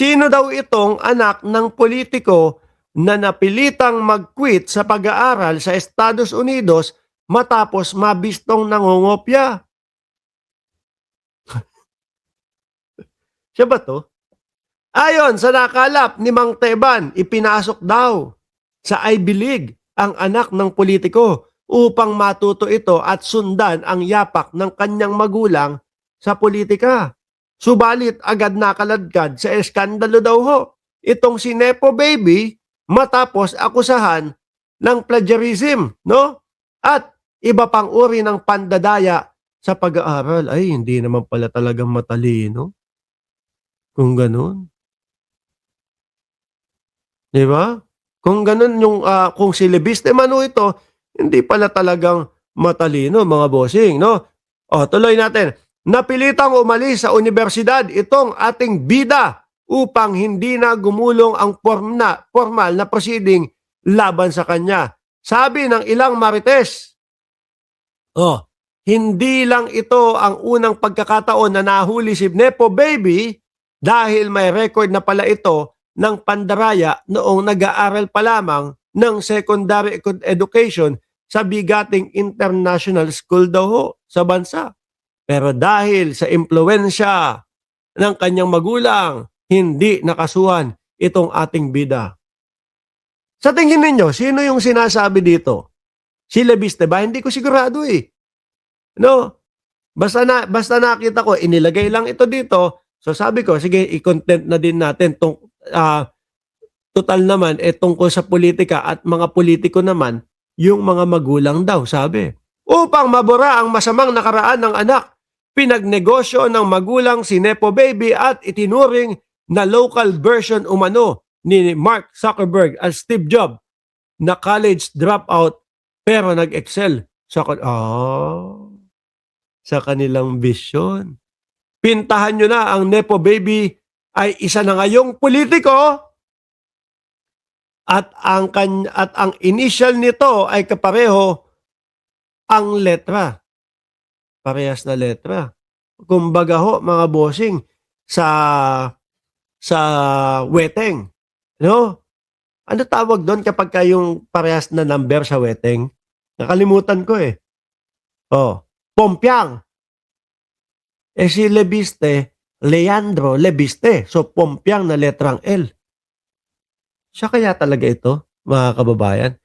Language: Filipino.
Sino daw itong anak ng politiko na napilitang mag-quit sa pag-aaral sa Estados Unidos matapos mabistong nangongopya? Siya ba to? Ayon sa nakalap ni Mang Teban, ipinasok daw sa Ivy League ang anak ng politiko upang matuto ito at sundan ang yapak ng kanyang magulang sa politika. Subalit agad nakaladkad sa eskandalo daw ho itong si Nepo Baby matapos akusahan ng plagiarism, no? At iba pang uri ng pandadaya sa pag-aaral. Ay, hindi naman pala talagang matalino. Kung ganun. Di ba? Kung ganun yung kung si Lebiste Manu ito, hindi pala talagang matalino mga bossing, no? O, tuloy natin. Napilitang umalis sa universidad itong ating bida upang hindi na gumulong ang formal na proceeding laban sa kanya. Sabi ng ilang marites, hindi lang ito ang unang pagkakataon na nahuli si Nepo Baby dahil may record na pala ito ng pandaraya noong nag-aaral pa lamang ng secondary education sa bigating international school daw ho sa bansa. Pero dahil sa impluwensya ng kanyang magulang, hindi nakasuhan itong ating bida. Sa tingin ninyo, sino yung sinasabi dito? Si Lebiste ba? Hindi ko sigurado eh. No? Basta nakita ko, inilagay lang ito dito. So sabi ko, sige, i-content na din natin tong total naman tungkol sa politika at mga politiko naman, yung mga magulang daw, sabi. Upang mabura ang masamang nakaraan ng anak, pinagnegosyo ng magulang si Nepo Baby at itinuring na local version umano ni Mark Zuckerberg at Steve Jobs na college dropout pero nag-excel sa kanilang vision. Pintahan nyo na ang Nepo Baby ay isa na ngayong politiko at ang initial nito ay kapareho ang letra. Parehas na letra. Kumbaga ho, mga bossing, sa weteng. No? Ano tawag doon kapag yung parehas na number sa weteng? Nakalimutan ko eh. Pompiang. Si Lebiste, Leandro Lebiste. So, Pompiang na letrang L. Siya kaya talaga ito, mga kababayan?